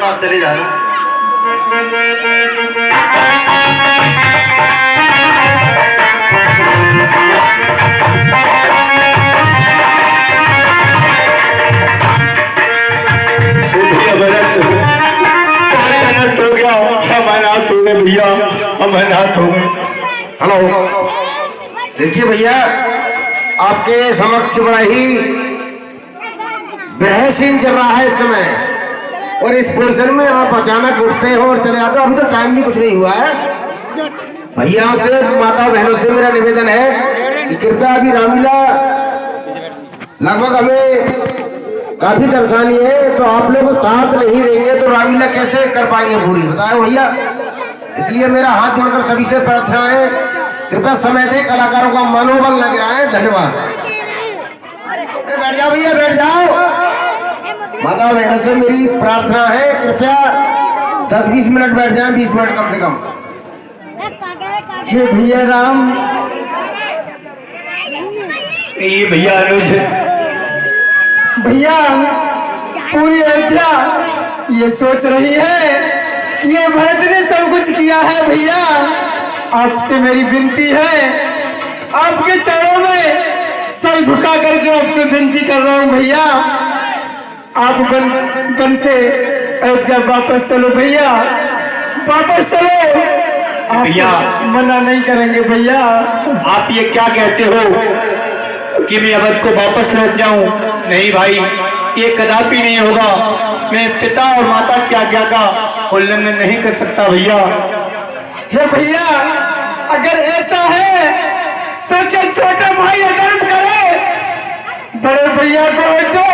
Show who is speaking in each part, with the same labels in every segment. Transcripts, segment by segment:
Speaker 1: आप चले जाना।
Speaker 2: भैया अमरनाथ हो गए।
Speaker 3: हेलो, देखिए भैया, आपके समक्ष बड़ा ही बहसीन चल रहा है इस समय, और इस पोर्शन में आप अचानक उठते हो और चले जाते हो। अभी तो टाइम भी कुछ नहीं हुआ है। भैया से, माता बहनों से मेरा निवेदन है कि कृपया अभी रामलीला लगभग हमें काफी परेशानी है, तो आप लोग साथ नहीं देंगे तो रामलीला कैसे कर पाएंगे पूरी, बताओ भैया। इसलिए मेरा हाथ जोड़कर सभी से प्रार्थना है, कृपया समय दे, कलाकारों का मनोबल लग रहा है। धन्यवाद। बैठ जाओ भैया, बैठ जाओ। माता बहनों से मेरी प्रार्थना है, कृपया 10-20 मिनट बैठ जाएं, 20 मिनट कम से कम।
Speaker 2: हे भैया राम, ये भैया अनुज, भैया पूरी अयोध्या ये सोच रही है कि ये भरत ने सब कुछ किया है। भैया आपसे मेरी विनती है, आपके चरणों में सर झुका करके आपसे विनती कर रहा हूँ भैया, आप बन से अयोध्या वापस चलो भैया, वापस चलो। आप भैया मना नहीं करेंगे भैया। आप ये क्या कहते हो कि मैं अवध को वापस लौट जाऊं? नहीं भाई, ये कदापि नहीं होगा। मैं पिता और माता की आज्ञा का उल्लंघन नहीं कर सकता भैया। हे भैया, अगर ऐसा है तो क्या छोटा भाई अधर्म करे, बड़े भैया को दो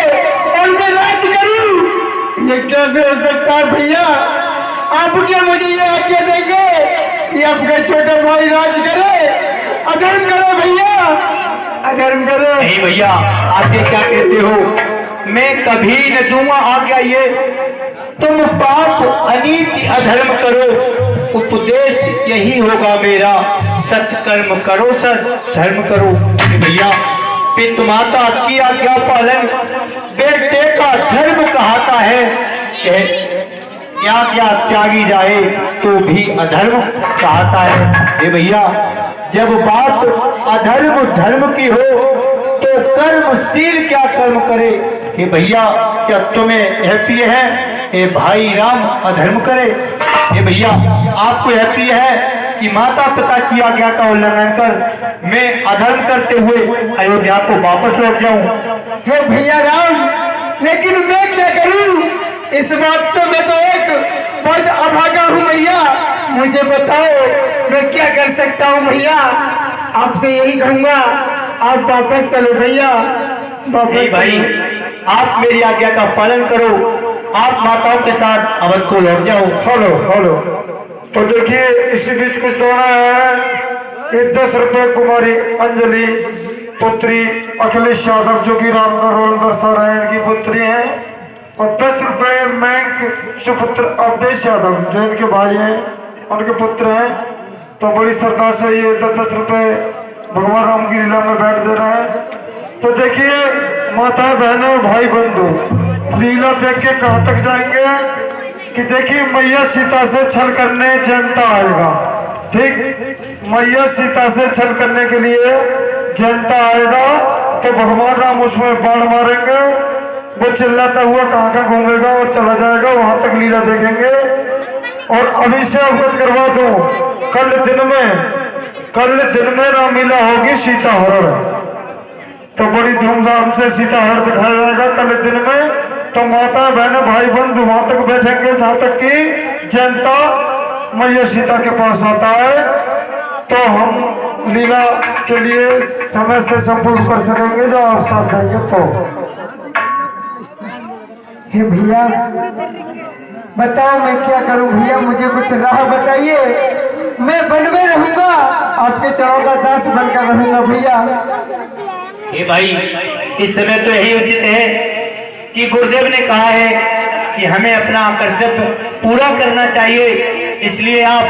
Speaker 2: और मैं राज करूं? ये कैसे हो सकता है भैया? आप क्या मुझे ये आज्ञा देंगे कि आपका छोटा भाई राज करे? अधर्म करो भैया, अधर्म करो। नहीं भैया, आप ये क्या कहते हो? मैं कभी न दूंगा आज्ञा ये। तुम पाप अनीति अधर्म करो, उपदेश यही होगा मेरा, सत्कर्म करो, सत धर्म करो। भैया पिता माता की आज्ञा पालन बेटे का धर्म कहता है। आज्ञा त्यागी जाए तो भी अधर्म कहता है। ये भैया, जब बात अधर्म धर्म की हो तो कर्मशील क्या कर्म करे? हे भैया, क्या तुम्हें हैप्पी है हे भाई राम अधर्म करे? हे भैया, आपको हैप्पी है कि माता पिता की आज्ञा का उल्लंघन कर मैं अधर्म करते हुए अयोध्या को वापस लौट जाऊं? हे भैया राम, लेकिन मैं क्या करूं? इस बात से मैं तो एक बहुत अभागा हूं भैया। मुझे बताओ मैं क्या कर सकता हूं भैया? आपसे यही कहूंगा, आप वापस चलो भैया, वापस। भाई आप मेरी आज्ञा का पालन करो, आप माताओं के साथ अवध को लौट जाओ। Hello hello. तो देखिए, इसी बीच कुछ दोना है। ये 10 रुपए कुमारी अंजलि पुत्री अखिलेश यादव, जो कि राम का रोल दर्शा रहे हैं, इनकी पुत्री है। और 10 रुपए मैंक सुपुत्र अवधेश यादव, जो इनके भाई हैं, उनके पुत्र हैं। तो बड़ी श्रद्धा से ये 10 रुपए भगवान राम की लीला में बैठ दे रहे हैं। तो देखिए, माता बहनों और भाई बंधु, लीला देख के कहाँ तक जाएंगे कि देखिए, मैया सीता से छल करने जनता आएगा। ठीक, मैया सीता से छल करने के लिए जनता आएगा, तो भगवान राम उसमें बाण मारेंगे। वो चिल्लाता हुआ कहाँ का घूमेगा और चला जाएगा, वहां तक लीला देखेंगे। और अभी से अवगत करवा दूं, कल दिन में रामलीला होगी सीता हरण। तो बड़ी धूमधाम से सीता हरण दिखाया जाएगा कल दिन में। तो माता बहन भाई बंधु वहां तक बैठेंगे जहां तक कि जनता मैया सीता के पास आता है। तो हम लीला के लिए समय से संपूर्ण कर सकेंगे, जो आप साथ देंगे। तो हे भैया, बताओ मैं क्या करूं भैया? मुझे कुछ राह बताइए। मैं वन में रहूंगा, आपके चरणों का दास बनकर रहूंगा भैया। हे भाई, इस समय तो यही उचित है कि गुरुदेव ने कहा है कि हमें अपना कर्तव्य पूरा करना चाहिए। इसलिए आप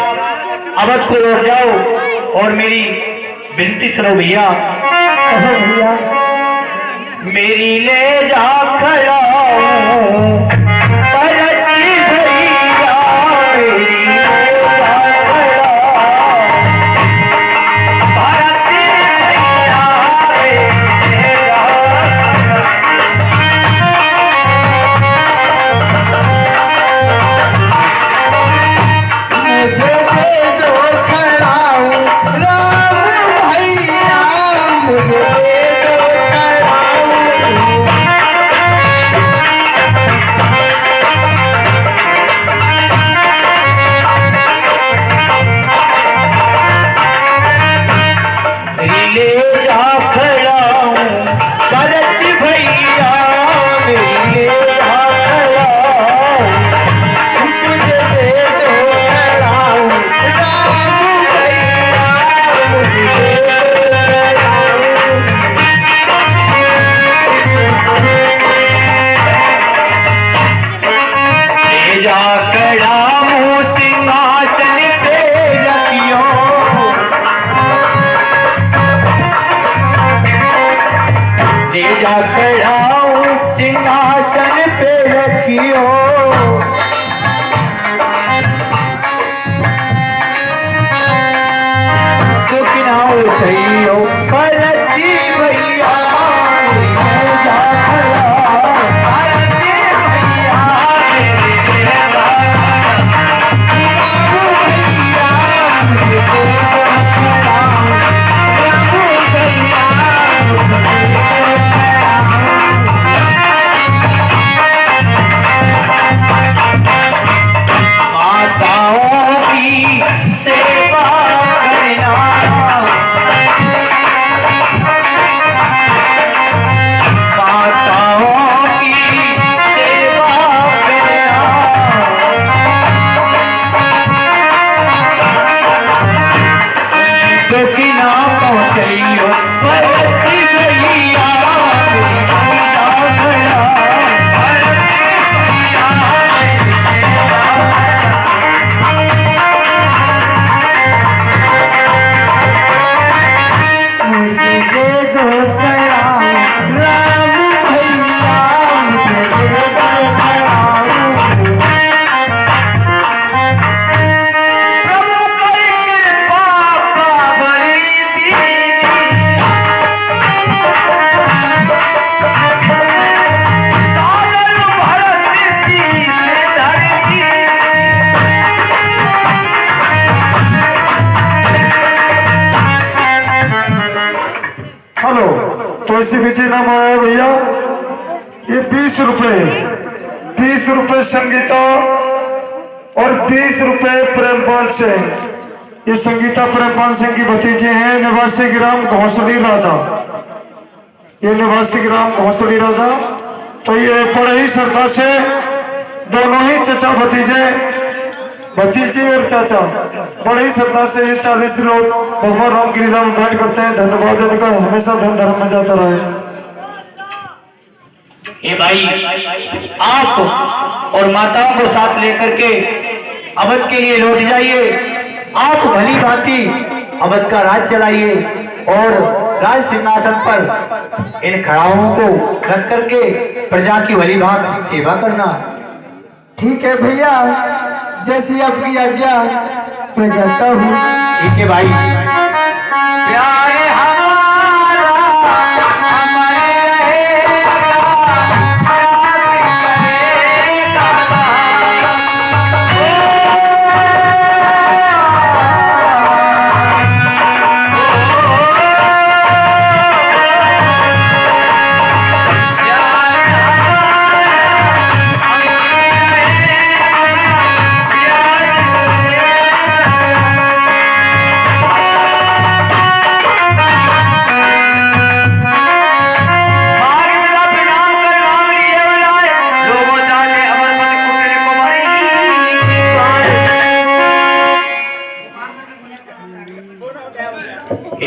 Speaker 2: अवध को लौट जाओ और मेरी विनती सुनो भैया। भैया, मेरी ले जा खड़ा भरत भैया।
Speaker 1: कैसी बेची नाम आया भैया? ये 20 रुपए, 20 रुपए संगीता और 20 रुपए प्रेमपाल सिंह। ये संगीता प्रेमपाल सिंह की भतीजी हैं, निवासी ग्राम घोंसली राजा। ये निवासी ग्राम घोंसली राजा। तो ये बड़े ही श्रद्धा से दोनों ही चचा भतीजे, भतीजी और चाचा बड़े ही श्रद्धा से ये 40 लोग भगवान राम की लीला में भेंट करते हैं। धन्यवाद इनका, हमेशा धन धर्म में जाता रहे।
Speaker 2: ये भाई आप और माताओं को साथ लेकर के अवध के लिए लौट जाइए। आप भली भांति अवध का राज चलाइए और राज सिंहासन पर इन खड़ाओं को रख करके प्रजा की भली भांति सेवा करना।
Speaker 4: ठीक है भैया, जैसी आपकी आज्ञा मैं जाता हूँ।
Speaker 2: ठीक है भाई। प्यारे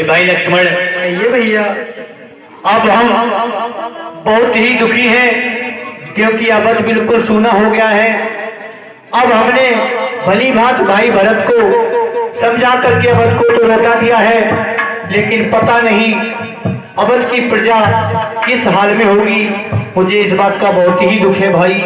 Speaker 2: भाई लक्ष्मण,
Speaker 4: ये भैया
Speaker 2: अब हम बहुत ही दुखी हैं क्योंकि अवध बिल्कुल सूना हो गया है। अब हमने भली भांत भाई भरत को समझा करके अवध को तो लौटा दिया है, लेकिन पता नहीं अवध की प्रजा किस हाल में होगी। मुझे इस बात का बहुत ही दुख है भाई।